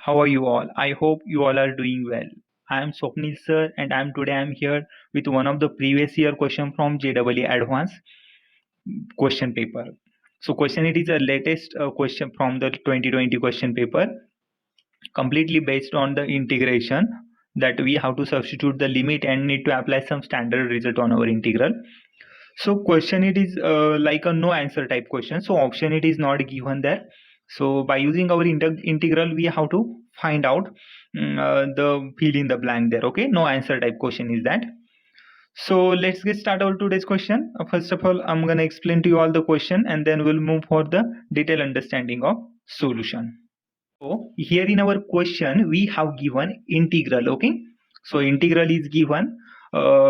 How are you all? I hope you all are doing well. I am Swapnil sir and I'm here with one of the previous year question from JEE Advanced question paper. So question it is a latest question from the 2020 question paper, completely based on the integration that we have to substitute the limit and need to apply some standard result on our integral. So question it is like a no answer type question. So option it is not given there. So by using our integral, we have to find out the fill in the blank there. Okay, no answer type question is that. So let's get started our today's question. First of all, I'm gonna explain to you all the question and then we'll move for the detailed understanding of solution. So here in our question, we have given integral. Okay, so integral is given,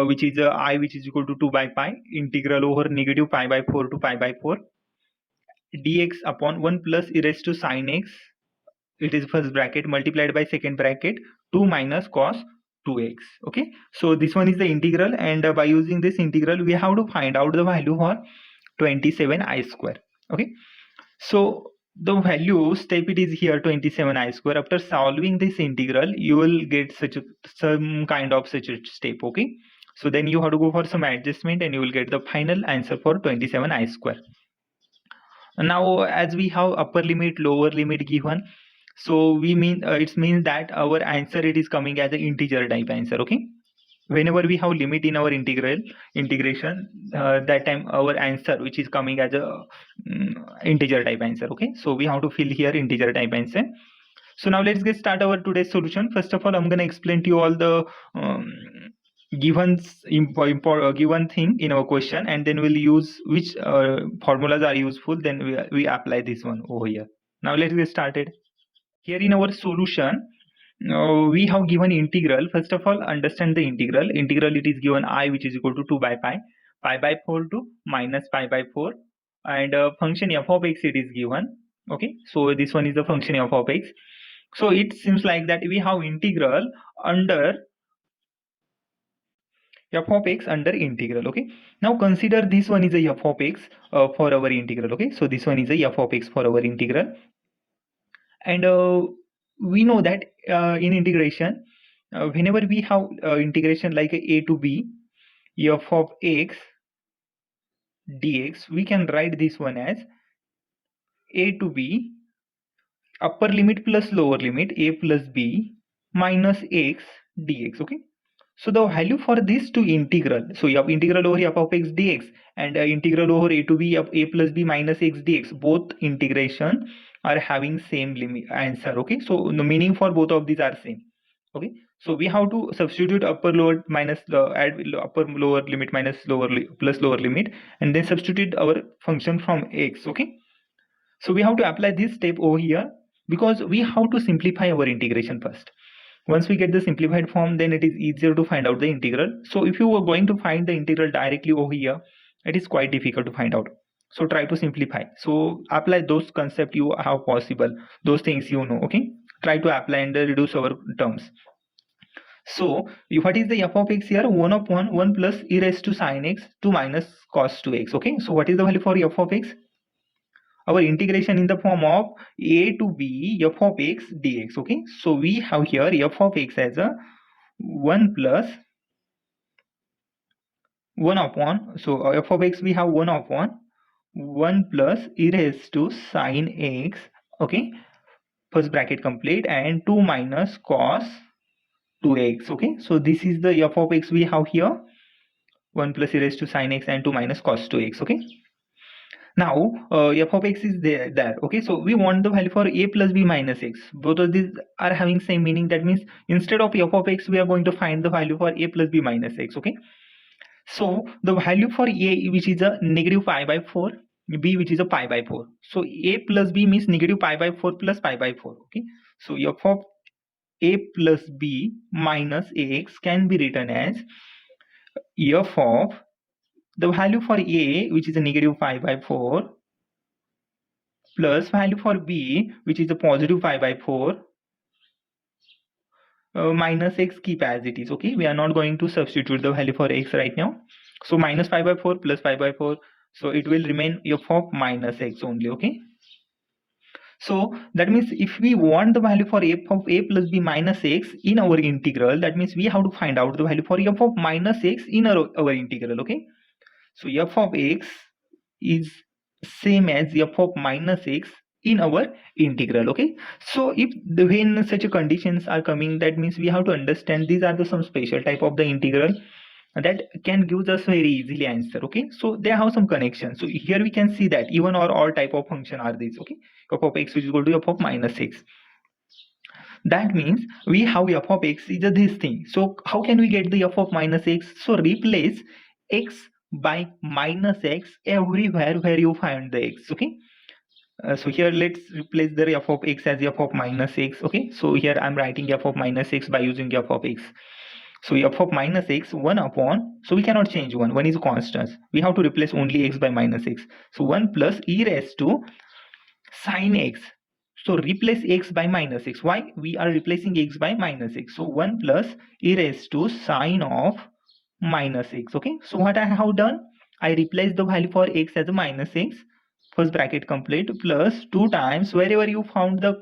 which is I which is equal to 2 by pi integral over negative pi by 4 to pi by 4 dx upon 1 plus e raised to sin x. It is first bracket multiplied by second bracket 2 minus cos 2x. Okay, so this one is the integral, and by using this integral, we have to find out the value for 27i square. Okay, so the value step it is here 27i square. After solving this integral, you will get some kind of such a step. Okay, so then you have to go for some adjustment and you will get the final answer for 27i square. Now as we have upper limit lower limit given, so we mean it means that our answer it is coming as an integer type answer. Okay, whenever we have limit in our integration, that time our answer which is coming as a integer type answer. Okay, so we have to fill here integer type answer. So now let's get start our today's solution. First of all, I'm going to explain to you all the given thing in our question, and then we'll use which formulas are useful, then we apply this one over here. Now let's get started. Here in our solution, we have given integral. First of all, understand the integral. Integral it is given I which is equal to 2 by pi by 4 to minus pi by 4, and function f of x it is given. Okay, so this one is the function f of x. So it seems like that we have integral under f of x under integral. Okay, now consider this one is a f of x for our integral. Okay, so this one is a f of x for our integral, and we know that in integration, whenever we have integration like a to b f of x dx, we can write this one as a to b upper limit plus lower limit a plus b minus x dx. Okay, so the value for this to integral, so you have integral over f of x dx and integral over a to b of a plus b minus x dx, both integration are having same limit answer. Okay, so the meaning for both of these are same. Okay, so we have to substitute upper lower minus add upper lower limit minus plus lower limit, and then substitute our function from x. Okay, so we have to apply this step over here because we have to simplify our integration first. Once we get the simplified form, then it is easier to find out the integral. So if you were going to find the integral directly over here, it is quite difficult to find out. So try to simplify. So apply those concepts you have possible, those things you know. Okay, try to apply and reduce our terms. So what is the f of x here? 1 upon 1 plus e raised to sin x to minus cos 2x. Okay, so what is the value for f of x? Our integration in the form of a to b f of x dx. Okay, so we have here f of x as a 1 plus 1 upon, so f of x we have 1 upon 1 plus e raised to sin x. Okay, first bracket complete, and 2 minus cos 2x. Okay, so this is the f of x we have here, 1 plus e raised to sin x and 2 minus cos 2x. Okay, now f of x is there. Okay, so we want the value for a plus b minus x. Both of these are having same meaning. That means instead of f of x, we are going to find the value for a plus b minus x. Okay, so the value for a, which is a negative pi by 4, b which is a pi by 4. So a plus b means negative pi by 4 plus pi by 4. Okay, so f of a plus b minus ax can be written as f of the value for a, which is a negative pi by 4, plus value for b, which is a positive pi by 4, minus x, keep as it is. Okay, we are not going to substitute the value for x right now. So minus pi by 4 plus pi by 4, so it will remain f of minus x only. Okay, So that means if we want the value for f of a plus b minus x in our integral, that means we have to find out the value for f of minus x in our integral. Okay, so f of x is same as f of minus x in our integral. Okay, so if when such conditions are coming, that means we have to understand these are the some special type of the integral that can give us very easily answer. Okay, so they have some connection. So here we can see that even or all type of function are these. Okay, f of x is equal to f of minus x. That means we have f of x is this thing. So how can we get the f of minus x? So replace x by minus x everywhere where you find the x. Okay, so here let's replace the f of x as f of minus x. Okay, so here I'm writing f of minus x by using f of x. So f of minus x 1 upon, so we cannot change 1 is constant, we have to replace only x by minus x. So 1 plus e raised to sine x. So replace x by minus x. Why we are replacing x by minus x? So 1 plus e raised to sine of minus x. Okay, so what I have done, I replace the value for x as a minus x, first bracket complete, plus 2 times wherever you found the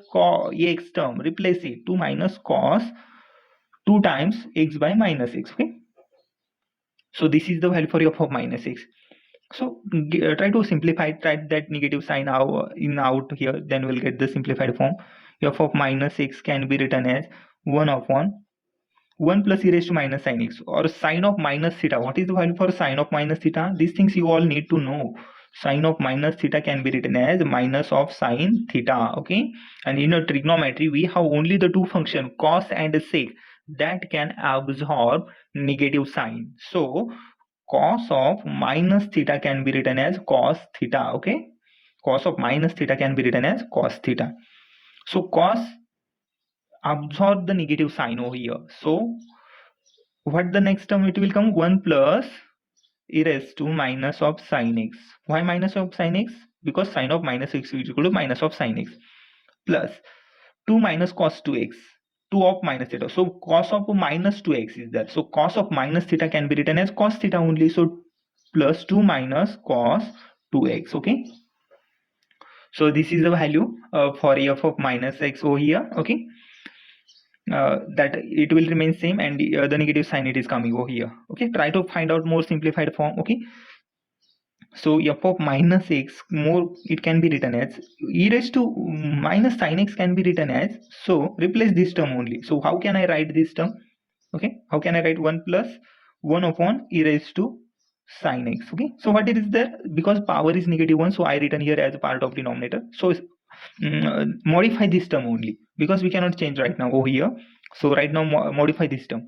x term, replace it, 2 minus cos 2 times x by minus x. Okay, so this is the value for f of minus x. So try to simplify, try that negative sign out here, then we'll get the simplified form. F of minus x can be written as 1 upon 1 plus e raised to minus sine x, or sine of minus theta. What is the value for sine of minus theta? These things you all need to know. Sine of minus theta can be written as minus of sine theta. Okay, and in a trigonometry we have only the two function cos and sec that can absorb negative sign. So cos of minus theta can be written as cos theta. Okay, cos of minus theta can be written as cos theta. So cos absorb the negative sign over here. So what the next term it will come? 1 plus e raised to minus of sine x. Why minus of sine x? Because sine of minus x is equal to minus of sine x, plus 2 minus cos 2x, 2 of minus theta. So cos of minus 2x is there. So cos of minus theta can be written as cos theta only. So plus 2 minus cos 2x. Okay, so this is the value for f of minus x over here. Okay, that it will remain same, and the negative sign it is coming over here. Okay, try to find out more simplified form. Okay, so f of minus x, more it can be written as e raised to minus sin x can be written as, so replace this term only. So how can I write this term? Okay, how can I write 1 plus 1 upon e raised to sin x? Okay, so what it is there, because power is negative 1, so I written here as a part of denominator. So modify this term only, because we cannot change right now over here. So right now modify this term.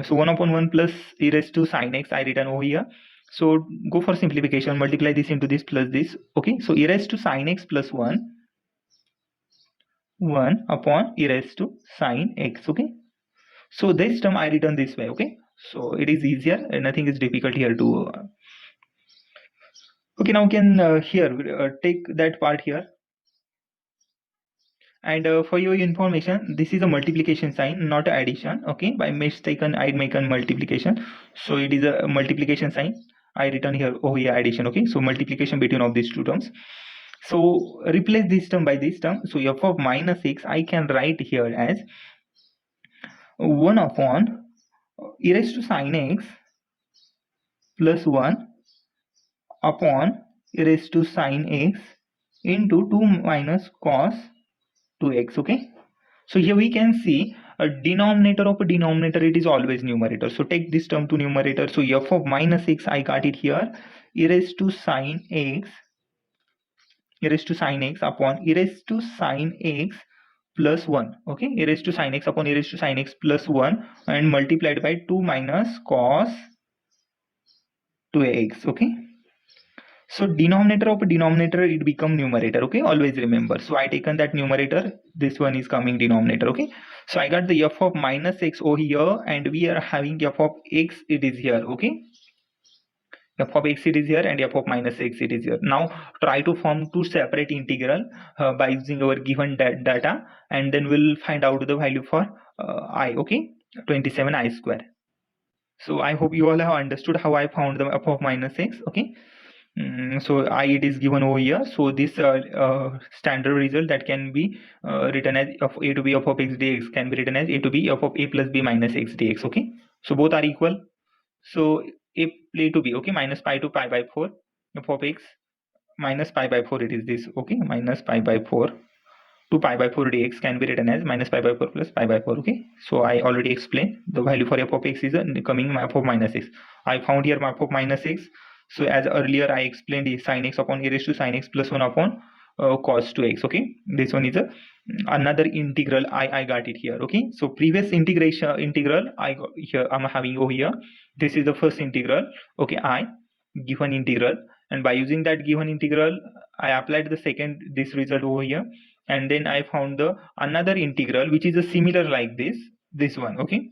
So 1 upon 1 plus e raised to sin x I written over here. So go for simplification, multiply this into this plus this. Okay, so e raised to sin x plus 1 upon e raised to sin x. Okay, so this term I written this way. Okay, so it is easier and nothing is difficult here to okay, now we can here take that part here. And for your information, this is a multiplication sign, not addition. Okay, by mistaken I make a multiplication, so it is a multiplication sign I written here over here addition. Okay, so multiplication between of these two terms. So replace this term by this term. So f of minus x I can write here as 1 upon e raised to sin x plus 1 upon e raised to sin x into 2 minus cos 2x. Okay, so here we can see a denominator of a denominator, it is always numerator. So take this term to numerator. So f of minus x I got it here, e raised to sin x, e raised to sin x upon e raised to sin x plus 1. Okay, e raised to sin x upon e raised to sin x plus 1 and multiplied by 2 minus cos 2x. Okay, so denominator of a denominator it become numerator. Okay, always remember. So I taken that numerator, this one is coming denominator. Okay, so I got the f of minus x over here, and we are having f of x, it is here. Okay, f of x it is here and f of minus x it is here. Now try to form two separate integral by using our given data, and then we'll find out the value for I. Okay, 27 I square. So I hope you all have understood how I found the f of minus x. Okay, So I, it is given over here. So this standard result that can be written as f a to b f of x dx can be written as a to b f of a plus b minus x dx. Okay, so both are equal. So a to b, okay, minus pi to pi by 4 f of x minus pi by 4, it is this, okay, minus pi by 4 to pi by 4 dx can be written as minus pi by 4 plus pi by 4. Okay, so I already explained the value for f of x is coming f of minus x. I found here f of minus x. So as earlier I explained, is sin x upon a raised to sin x plus 1 upon cos 2x. Okay, this one is a another integral. I got it here. Okay, so previous integral I got here, I'm having over here. This is the first integral. Okay, I given integral, and by using that given integral I applied the second this result over here, and then I found the another integral which is a similar like this one. Okay,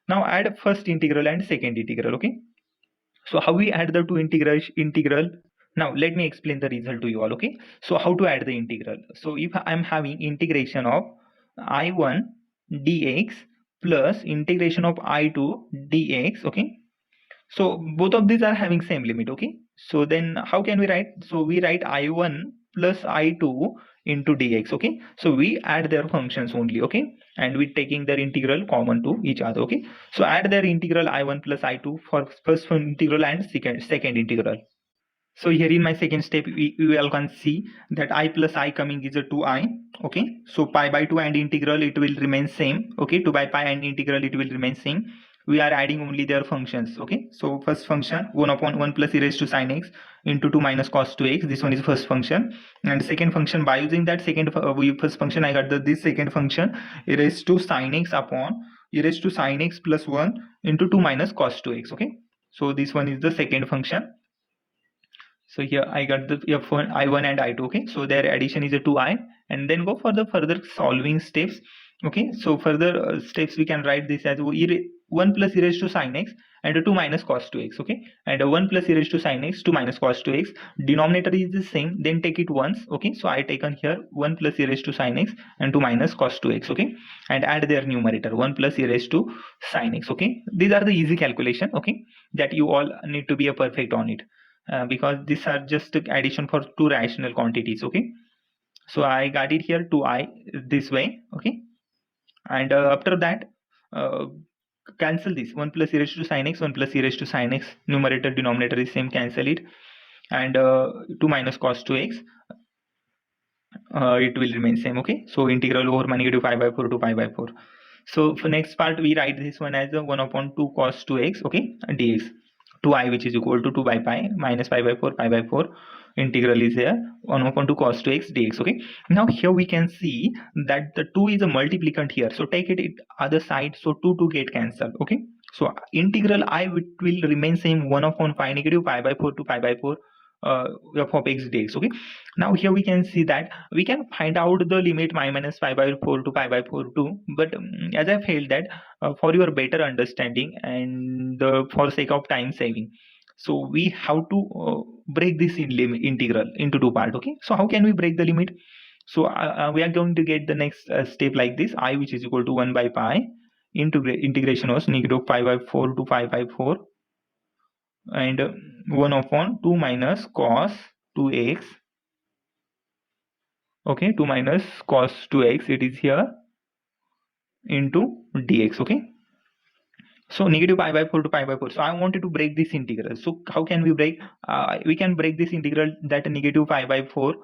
now add first integral and second integral. Okay, so how we add the two integral? Now let me explain the result to you all. Okay, so how to add the integral? So if I'm having integration of I1 dx plus integration of I2 dx, okay, so both of these are having same limit. Okay, so then how can we write? So we write I1 plus I2 into dx. Okay, so we add their functions only. Okay, and we taking their integral common to each other. Okay, so add their integral I1 plus I2 for first integral and second integral. So here in my second step, we all can see that I plus I coming is a 2I. Okay, so pi by 2 and integral it will remain same. Okay, 2 by pi and integral it will remain same. We are adding only their functions. Okay, so first function 1 upon 1 plus e raised to sin x into 2 minus cos 2x. This one is first function, and second function, by using that second first function I got this second function e raised to sin x upon e raised to sin x plus 1 into 2 minus cos 2x. Okay, so this one is the second function. So here I got the f1, I1 and I2. Okay, so their addition is a 2I, and then go for the further solving steps. Okay, so further steps we can write this as 1 plus e raised to sin x and 2 minus cos 2x. Okay, and 1 plus e raised to sin x, 2 minus cos 2x. Denominator is the same, then take it once. Okay, so I taken here 1 plus e raised to sin x and 2 minus cos 2x. Okay, and add their numerator 1 plus e raised to sin x. Okay, these are the easy calculation. Okay, that you all need to be a perfect on it. Because these are just addition for two rational quantities. Okay, so I got it here 2I this way. Okay, and after that cancel this 1 plus e raised to sin x, 1 plus e raised to sin x, numerator denominator is same, cancel it, and 2 minus cos 2x it will remain same. Okay, so integral over negative pi by 4 to pi by 4. So for next part we write this one as a 1 upon 2 cos 2x. Okay, dx 2I which is equal to 2 by pi minus pi by 4 pi by 4, integral is there 1 upon 2 cos 2x dx. Okay, now here we can see that the 2 is a multiplicand here, so take it other side, so 2 get cancelled. Okay, so integral I will remain same 1 upon pi negative pi by 4 to pi by 4 f of x dx. Okay, now here we can see that we can find out the limit minus pi by 4 to pi by 4 too, but as I felt that for your better understanding and for sake of time saving, so we have to break this integral into two parts. Okay, so how can we break the limit? So we are going to get the next step like this: I which is equal to 1 by pi into integration of negative pi by 4 to pi by 4 and 1 upon 2 minus cos 2x. Okay, 2 minus cos 2x it is here into dx. Okay, so negative pi by 4 to pi by 4. So I wanted to break this integral. So how can we break? We can break this integral that negative pi by 4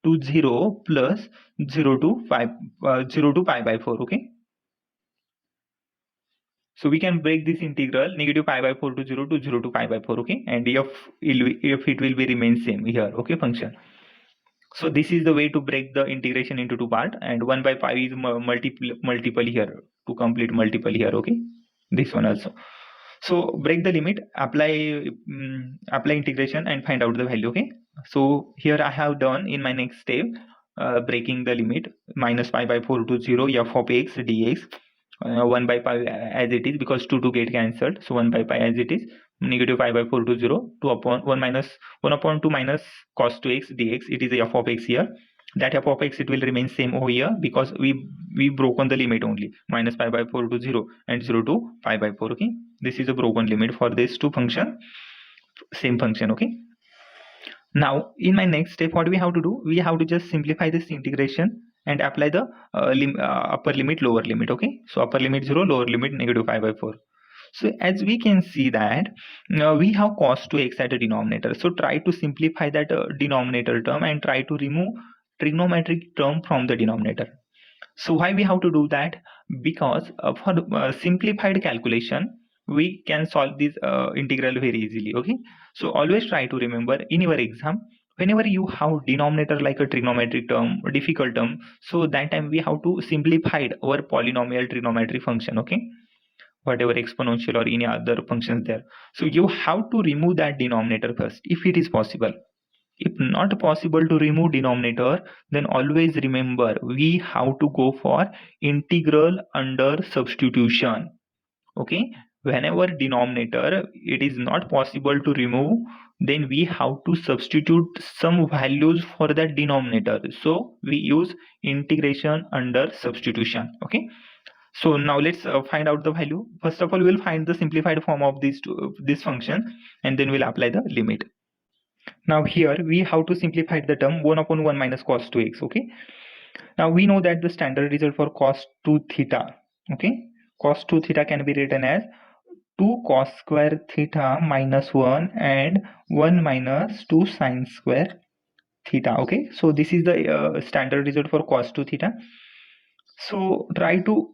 to 0 plus 0 to 5 0 to pi by 4. Okay, so we can break this integral negative pi by 4 to 0 to pi by 4. Okay, and if it will be remain same here. Okay, function. So this is the way to break the integration into two part, and 1 by pi is multiple here to complete multiple here. Okay, this one also. So break the limit, apply apply integration and find out the value. Okay, so here I have done in my next step breaking the limit minus pi by 4 to 0 f of x dx, 1 by pi as it is because 2 get cancelled, so 1 by pi as it is, negative pi by 4 to 0, 2 upon 1 minus 1 upon 2 minus cos 2x dx. It is a f of x here. That f of x it will remain same over here because we broken the limit only minus pi by 4 to 0 and 0 to pi by 4. Okay, this is a broken limit for these two function, same function. Okay, Now in my next step, what we have to do, we have to just simplify this integration and apply the upper limit, lower limit. Okay, so upper limit 0, lower limit negative 5 by 4. So as we can see that we have cos 2x at a denominator. So try to simplify that denominator term and try to remove trigonometric term from the denominator. So why we have to do that? Because for simplified calculation, we can solve this integral very easily. Okay, so always try to remember in your exam, whenever you have denominator like a trigonometric term, a difficult term, so that time we have to simplify our polynomial trigonometric function. Okay, whatever exponential or any other functions there. So you have to remove that denominator first if it is possible. If not possible to remove denominator, then always remember we have to go for integral under substitution. Okay, whenever denominator it is not possible to remove, then we have to substitute some values for that denominator. So we use integration under substitution. Okay, so now let's find out the value. First of all, we'll find the simplified form of this function, and then we'll apply the limit. Now here we have to simplify the term 1 upon 1 minus cos 2x. Okay, now we know that the standard result for cos 2 theta, okay, cos 2 theta can be written as 2 cos square theta minus 1 and 1 minus 2 sin square theta. Okay, so this is the standard result for cos 2 theta. So try to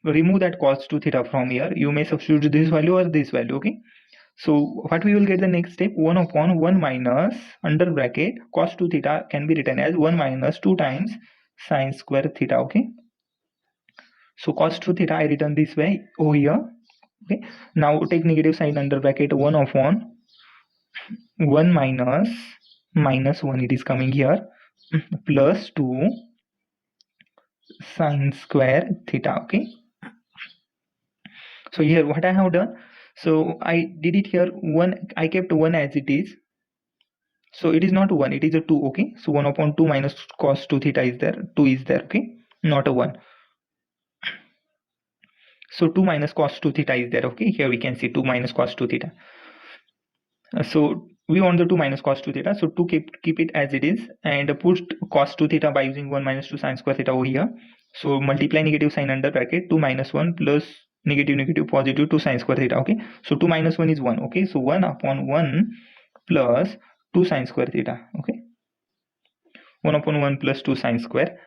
remove that cos 2 theta from here. You may substitute this value or this value. Okay, so what we will get the next step, 1 upon 1 minus under bracket cos 2 theta can be written as 1 minus 2 times sin square theta. Okay, so cos 2 theta I written this way over here. Okay, now take negative sign under bracket, 1 upon 1 minus 1, it is coming here, plus 2 sin square theta. Okay, so here what I have done, so I did it here, I kept 1 as it is. So it is not 1, it is a 2. Okay, so 1 upon 2 minus cos 2 theta is there, 2 is there. Okay, not a 1. So 2 minus cos 2 theta is there. Okay, here we can see 2 minus cos 2 theta. So we want the 2 minus cos 2 theta, so 2 keep it as it is, and put cos 2 theta by using 1 minus 2 sin square theta over here. So multiply negative sign under bracket, 2 minus 1 plus negative positive 2 sin square theta. Okay, so 2 minus 1 is 1. Okay, so 1 upon 1 plus 2 sin square theta. Okay, 1 upon 1 plus 2 sin square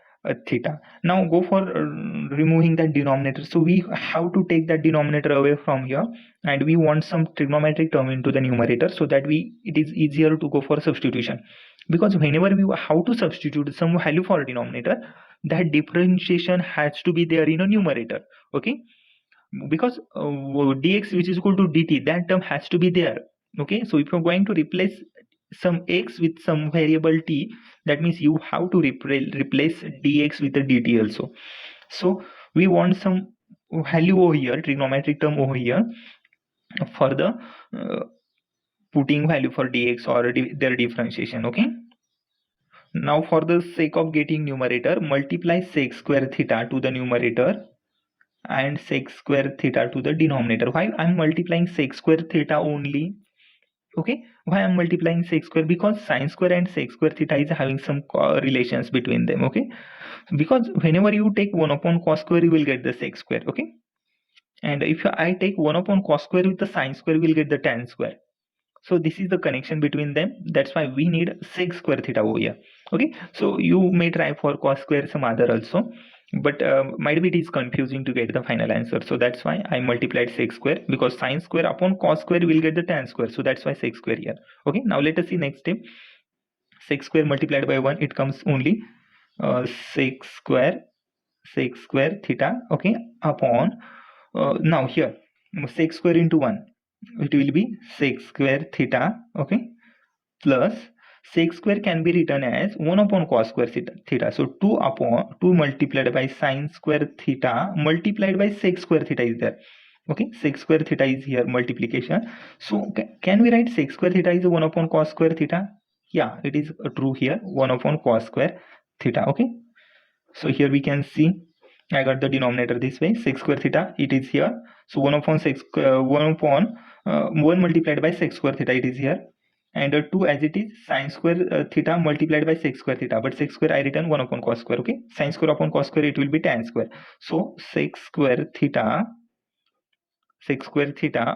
theta. Now go for removing that denominator. So we have to take that denominator away from here, and we want some trigonometric term into the numerator, so that it is easier to go for substitution. Because whenever we have to substitute some value for a denominator, that differentiation has to be there in a numerator. Okay, because dx which is equal to dt, that term has to be there. Okay, so if you're going to replace some x with some variable t, that means you have to replace dx with the dt also. So we want some value over here, trigonometric term over here, for the putting value for dx or their differentiation. Okay, now for the sake of getting numerator, multiply sec square theta to the numerator and sec square theta to the denominator. Why I'm multiplying sec square theta only? Okay, why I'm multiplying sec square? Because sin square and sec square theta is having some relations between them. Okay, because whenever you take 1 upon cos square, you will get the sec square. Okay, and if I take 1 upon cos square with the sin square, we will get the tan square. So this is the connection between them. That's why we need sec square theta over here. Okay, so you may try for cos square some other also, but might be it is confusing to get the final answer. So that's why I multiplied sec square, because sin square upon cos square will get the tan square. So that's why sec square here. Okay, now let us see next step. Sec square multiplied by 1, it comes only sec square theta. Okay, upon now here sec square into 1, it will be sec square theta. Okay, plus sec square can be written as 1 upon cos square theta. So 2 upon 2 multiplied by sin square theta multiplied by sec square theta is there. Okay, sec square theta is here multiplication. So can we write sec square theta is 1 upon cos square theta? Yeah, it is true here, 1 upon cos square theta. Okay, so here we can see I got the denominator this way, sec square theta, it is here. So 1 upon 1 multiplied by sec square theta, it is here. and 2 as it is sine square theta multiplied by sec square theta, but sec square I written 1 upon cos square. Okay, sine square upon cos square, it will be tan square. So sec square theta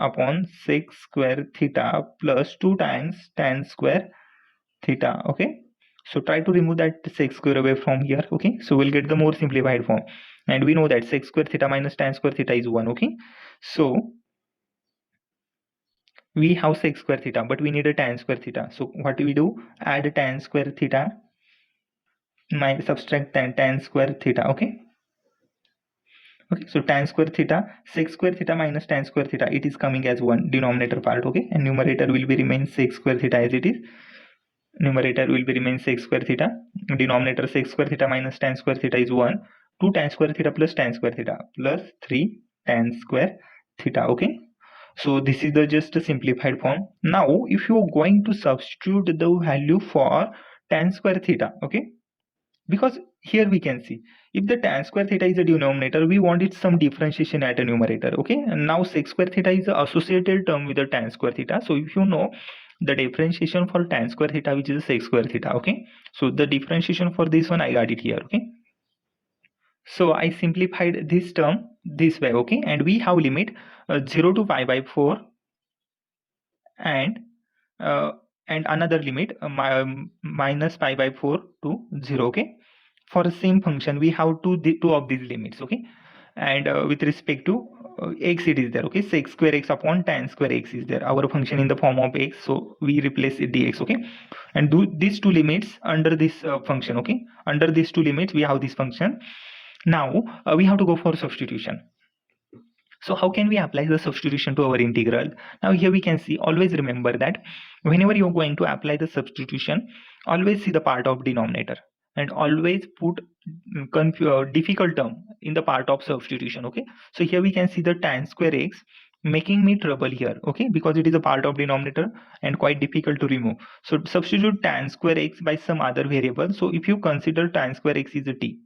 upon sec square theta plus 2 times tan square theta. Okay, so try to remove that sec square away from here. Okay, so we'll get the more simplified form, and we know that sec square theta minus tan square theta is 1. Okay, so we have sec square theta, but we need a tan square theta. So what do we do? Add tan square theta minus subtract tan square theta. Okay, so tan square theta, sec square theta minus tan square theta, it is coming as one denominator part. Okay, and numerator will be remain sec square theta as it is. Numerator will be remain sec square theta. Denominator sec square theta minus tan square theta is 1. 2 tan square theta plus tan square theta plus 3 tan square theta. Okay, so this is the just a simplified form. Now if you are going to substitute the value for tan square theta, okay, because here we can see if the tan square theta is a denominator, we wanted some differentiation at a numerator. Okay, and now sec square theta is the associated term with the tan square theta. So if you know the differentiation for tan square theta, which is sec square theta. Okay, so the differentiation for this one I got it here. Okay, so I simplified this term this way. Okay, and we have limit 0 to pi by 4 and another limit minus pi by 4 to 0. Okay, for the same function we have two of these limits. Okay, and with respect to x it is there. Okay, sec square x upon tan square x is there, our function in the form of x, so we replace it dx. Okay, and do these two limits under this function. Okay, under these two limits we have this function. Now we have to go for substitution. So how can we apply the substitution to our integral? Now here we can see, always remember that whenever you're going to apply the substitution, always see the part of denominator and always put difficult term in the part of substitution. Okay, so here we can see the tan square x making me trouble here. Okay, because it is a part of denominator and quite difficult to remove. So substitute tan square x by some other variable. So if you consider tan square x is a t.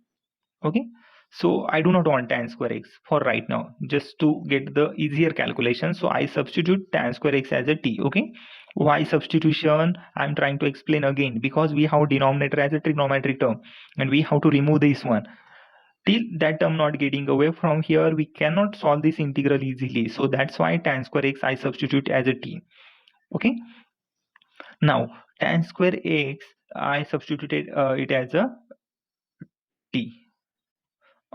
Okay, so I do not want tan square x for right now, just to get the easier calculation. So I substitute tan square x as a t. Okay, why substitution? I'm trying to explain again, because we have denominator as a trigonometric term and we have to remove this one. Till that term not getting away from here, we cannot solve this integral easily. So that's why tan square x I substitute as a t. Okay, now tan square x I substituted it as a t,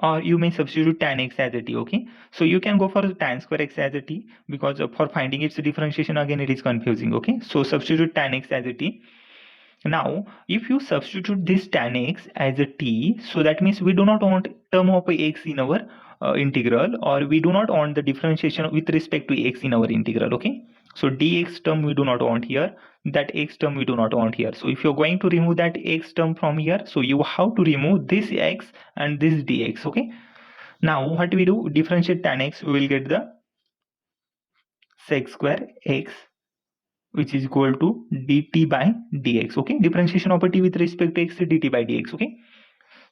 or you may substitute tan x as a t. Okay, so you can go for tan square x as a t, because for finding its differentiation again it is confusing. Okay, so substitute tan x as a t. Now if you substitute this tan x as a t, so that means we do not want term of x in our integral, or we do not want the differentiation with respect to x in our integral. Okay, so dx term we do not want here, that x term we do not want here. So if you're going to remove that x term from here, so you have to remove this x and this dx. Okay, now what we do, differentiate tan x, we will get the sec square x, which is equal to dt by dx. Okay, differentiation of a t with respect to x, dt by dx. Okay,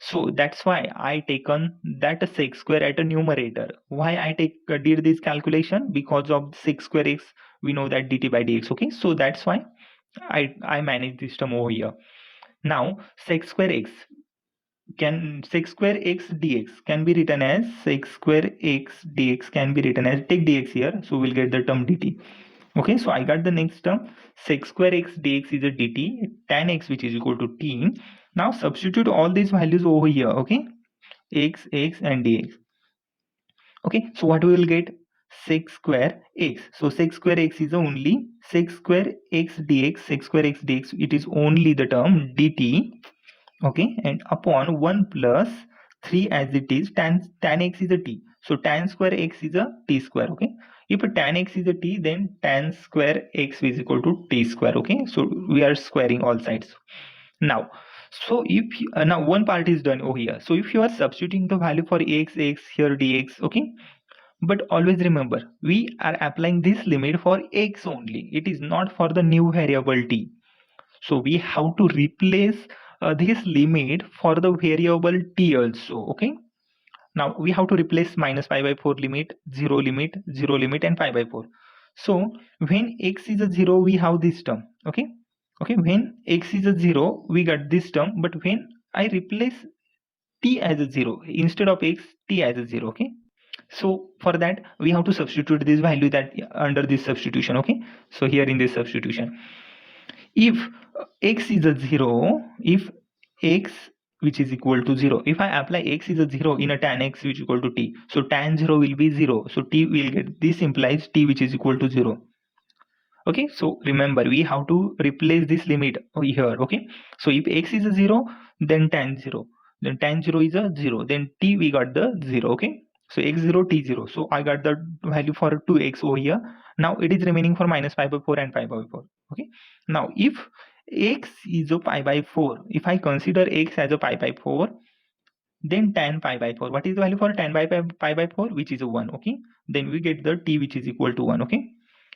so that's why I taken that sec square at a numerator. Why I did this calculation? Because of sec square x, we know that dt by dx. Okay, so that's why I manage this term over here. Now sec square x dx can be written as sec square x dx can be written as, take dx here, so we'll get the term dt. Okay, so I got the next term, sec square x dx is a dt, tan x which is equal to t. Now substitute all these values over here. Okay, x and dx. Okay, so what we will get, sec square x. So sec square x is only sec square x dx, sec square x dx, it is only the term dt. Okay, and upon 1 plus 3 as it is, tan x is a t, so tan square x is a t square. Okay, if tan x is a t, then tan square x is equal to t square. Okay, so we are squaring all sides now. So if now one part is done over here. So if you are substituting the value for x here dx. Okay, but always remember, we are applying this limit for x only, it is not for the new variable t. So we have to replace this limit for the variable t also. Okay, now we have to replace minus pi by 4 limit, 0 limit, 0 limit and pi by 4. So when x is a 0, we have this term. Okay, when x is a 0, we got this term, but when I replace t as a 0 instead of x, t as a 0. Okay, so for that we have to substitute this value that under this substitution. Okay, so here in this substitution, if x is a 0, if x which is equal to 0, if I apply x is a 0 in a tan x which is equal to t, so tan 0 will be 0, so t will get, this implies t which is equal to 0. Okay, so remember we have to replace this limit here. Okay, so if x is a 0, then tan 0, then tan 0 is a 0, then t we got the 0. Okay, so x0 t0, so I got the value for 2x over here. Now it is remaining for minus pi by 4 and pi by 4. Okay, now if x is a pi by 4, if I consider x as a pi by 4, then tan pi by 4, what is the value for tan pi by 4, which is a 1. Okay, then we get the t which is equal to 1. Okay,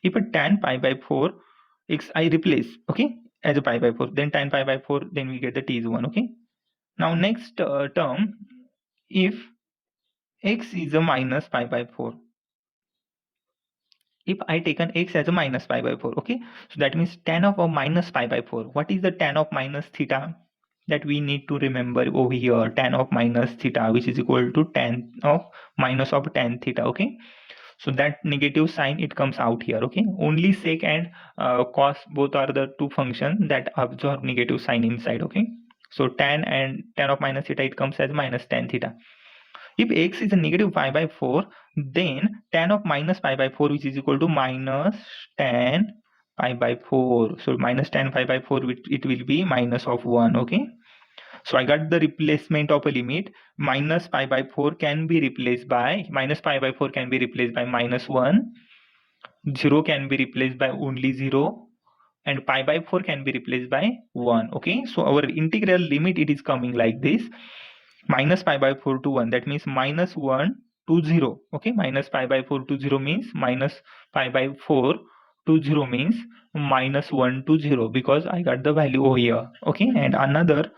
if a tan pi by 4 x I replace, okay, as a pi by 4, then tan pi by 4, then we get the t is 1. Okay, now next term, if x is a minus pi by 4, if I take an x as a minus pi by 4, okay, so that means tan of a minus pi by 4, what is the tan of minus theta? That we need to remember over here, tan of minus theta, which is equal to tan of minus of tan theta. Okay, so that negative sign, it comes out here. Okay, only sec and cos, both are the two functions that absorb negative sign inside. Okay, so tan and tan of minus theta, it comes as minus tan theta. If x is a negative pi by 4, then tan of minus pi by 4, which is equal to minus tan pi by 4. So minus tan pi by 4, it will be minus of 1. Okay, so I got the replacement of a limit. Minus pi by 4 can be replaced by, minus pi by 4 can be replaced by minus 1. 0 can be replaced by only 0. And pi by 4 can be replaced by 1. Okay, so our integral limit, it is coming like this. Minus pi by 4 to 1. That means minus 1 to 0. Okay, minus pi by 4 to 0 means minus pi by 4 to 0 means minus 1 to 0, because I got the value over here. Okay, and another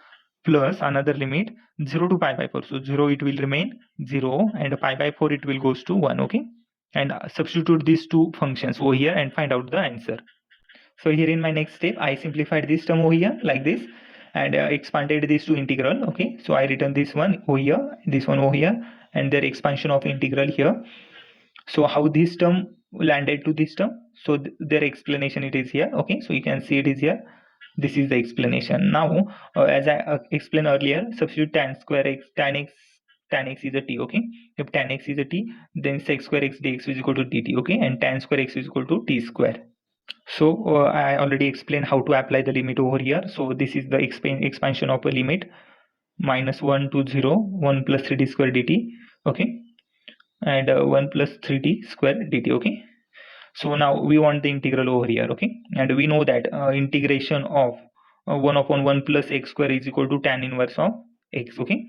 plus another limit 0 to pi by 4, so 0 it will remain 0, and pi by 4 it will goes to 1. Okay, and substitute these two functions over here and find out the answer. So here in my next step, I simplified this term over here like this, and expanded this to integral. Okay, so I written this one over here, this one over here, and their expansion of integral here. So how this term landed to this term, so their explanation, it is here. Okay, so you can see it is here. This is the explanation. Now as I explained earlier, substitute tan square x, tan x is a t. Okay, if tan x is a t, then sec square x dx is equal to dt. Okay, and tan square x is equal to t square. So I already explained how to apply the limit over here. So this is the expansion of a limit, minus 1 to 0, 1 plus 3d square dt. Okay, and 1 plus 3d square dt. Okay, so now we want the integral over here. Okay, and we know that integration of 1 upon 1 plus x square is equal to tan inverse of x. Okay,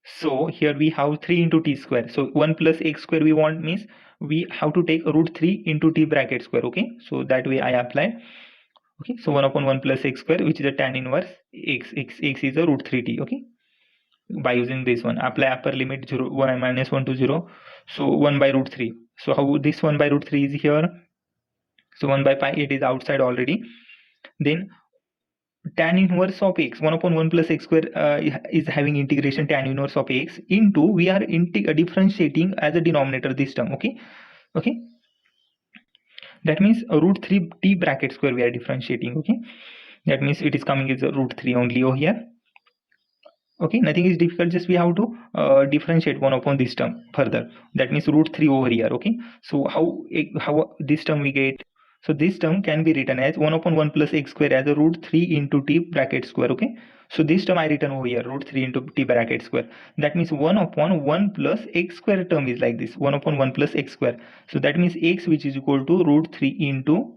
so here we have 3 into t square. So 1 plus x square we want means we have to take root 3 into t bracket square. Okay, so that way I apply. Okay, so 1 upon 1 plus x square, which is a tan inverse x is a root 3t. Okay, by using this one, apply upper limit 0 1 minus 1 to 0, so 1 by root 3. So how this 1 by root 3 is here, so 1 by pi, it is outside already. Then tan inverse of x, 1 upon 1 plus x square is having integration tan inverse of x into, we are differentiating as a denominator this term. Okay, okay, that means root 3 t bracket square we are differentiating. Okay, that means it is coming as a root 3 only over here. Okay, nothing is difficult, just we have to differentiate 1 upon this term further, that means root 3 over here. Okay, so how this term we get, so this term can be written as 1 upon 1 plus x square as a root 3 into t bracket square. Okay, so this term I written over here, root 3 into t bracket square. That means 1 upon 1 plus x square term is like this, 1 upon 1 plus x square. So that means x, which is equal to root 3 into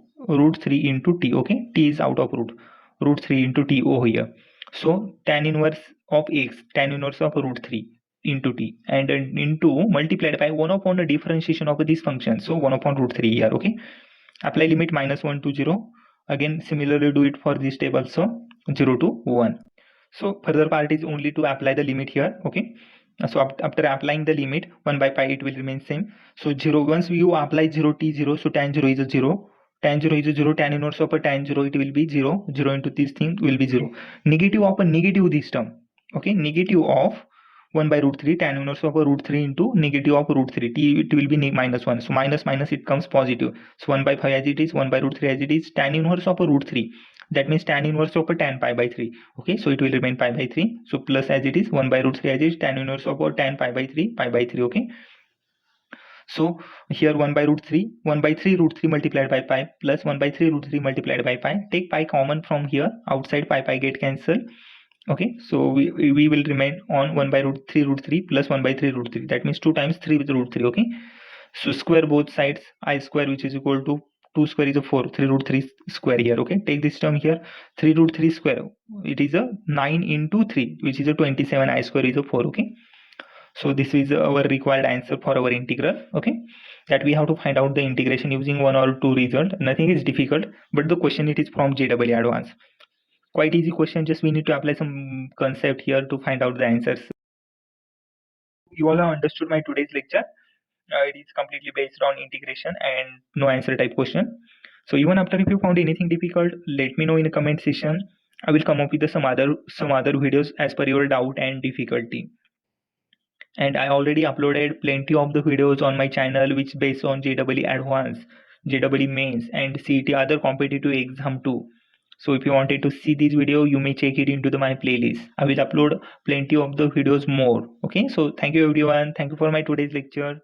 t. Okay, t is out of root 3 into t over here. So tan inverse of x, tan inverse of root 3 into t, and into multiplied by 1 upon the differentiation of this function, so 1 upon root 3 here. Okay, apply limit minus 1 to 0. Again similarly do it for this step also, 0 to 1. So further part is only to apply the limit here. Okay, So after applying the limit 1 by pi, it will remain same. So 0, once you apply 0 t0, so tan 0 is a 0, tan 0 is a 0, tan inverse of a tan 0, it will be 0, 0 into this thing will be 0. Negative of a negative this term, okay, negative of 1 by root 3, tan inverse of a root 3 into negative of root 3, t, it will be minus 1, so minus minus it comes positive. So 1 by 5 as it is, 1 by root 3 as it is, tan inverse of a root 3, that means tan inverse of a tan pi by 3. Okay, so it will remain pi by 3. So plus as it is, 1 by root 3 as it is, tan inverse of a tan pi by 3, pi by 3. Okay, so here 1 by root 3, 1 by 3 root 3 multiplied by pi plus 1 by 3 root 3 multiplied by pi. Take pi common from here, outside pi get cancelled. Okay, so we will remain on 1 by root 3 plus 1 by 3 root 3, that means 2 times 3 with root 3. Okay, so square both sides, I square which is equal to 2 square is a 4, 3 root 3 square here. Okay, take this term here, 3 root 3 square, it is a 9 into 3 which is a 27, I square is a 4. Okay, so this is our required answer for our integral. Okay, that we have to find out the integration using one or two result. Nothing is difficult, but the question it is from JEE Advanced. Quite easy question, just we need to apply some concept here to find out the answers. You all have understood my today's lecture. It is completely based on integration and no answer type question. So even after, if you found anything difficult, let me know in the comment section. I will come up with some other videos as per your doubt and difficulty. And I already uploaded plenty of the videos on my channel which based on JEE Advanced, JEE Mains and CET other competitive exam too. So if you wanted to see this video, you may check it into my playlist. I will upload plenty of the videos more. Okay, so thank you everyone. Thank you for my today's lecture.